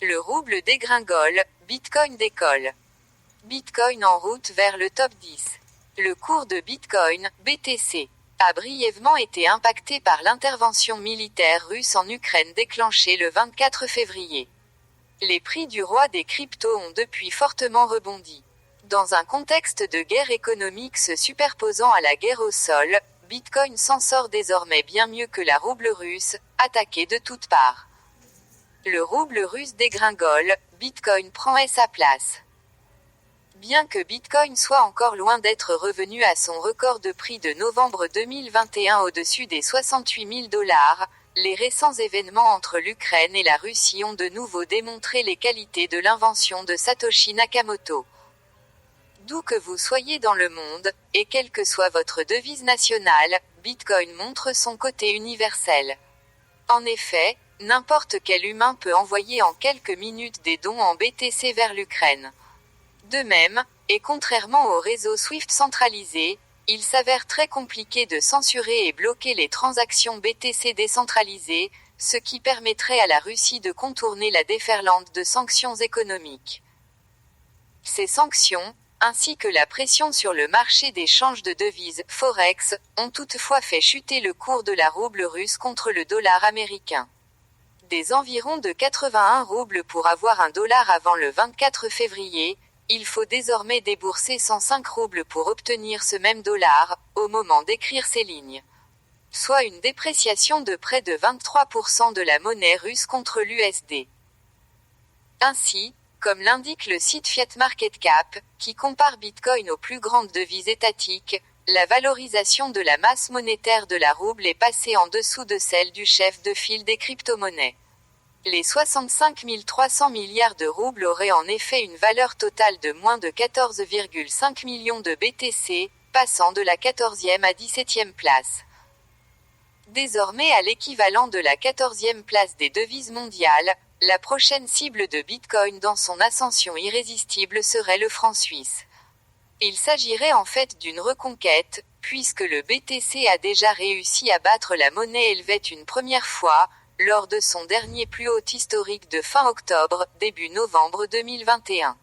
Le rouble dégringole, Bitcoin décolle. Bitcoin en route vers le top 10. Le cours de Bitcoin, BTC, a brièvement été impacté par l'intervention militaire russe en Ukraine déclenchée le 24 février. Les prix du roi des cryptos ont depuis fortement rebondi. Dans un contexte de guerre économique se superposant à la guerre au sol, Bitcoin s'en sort désormais bien mieux que la rouble russe, attaquée de toutes parts. Le rouble russe dégringole, Bitcoin prend sa place. Bien que Bitcoin soit encore loin d'être revenu à son record de prix de novembre 2021 au-dessus des 68 000 $, les récents événements entre l'Ukraine et la Russie ont de nouveau démontré les qualités de l'invention de Satoshi Nakamoto. D'où que vous soyez dans le monde, et quelle que soit votre devise nationale, Bitcoin montre son côté universel. En effet, n'importe quel humain peut envoyer en quelques minutes des dons en BTC vers l'Ukraine. De même, et contrairement au réseau SWIFT centralisé, il s'avère très compliqué de censurer et bloquer les transactions BTC décentralisées, ce qui permettrait à la Russie de contourner la déferlante de sanctions économiques. Ces sanctions, ainsi que la pression sur le marché d'échange de devises, Forex, ont toutefois fait chuter le cours de la rouble russe contre le dollar américain. Des environs de 81 roubles pour avoir un dollar avant le 24 février, il faut désormais débourser 105 roubles pour obtenir ce même dollar, au moment d'écrire ces lignes. Soit une dépréciation de près de 23% de la monnaie russe contre l'USD. Ainsi, comme l'indique le site Fiat Market Cap, qui compare Bitcoin aux plus grandes devises étatiques, la valorisation de la masse monétaire de la rouble est passée en dessous de celle du chef de file des crypto-monnaies. Les 65 300 milliards de roubles auraient en effet une valeur totale de moins de 14,5 millions de BTC, passant de la 14e à 17e place. Désormais à l'équivalent de la 14e place des devises mondiales, la prochaine cible de Bitcoin dans son ascension irrésistible serait le franc suisse. Il s'agirait en fait d'une reconquête, puisque le BTC a déjà réussi à battre la monnaie helvète une première fois, lors de son dernier plus haut historique de fin octobre, début novembre 2021.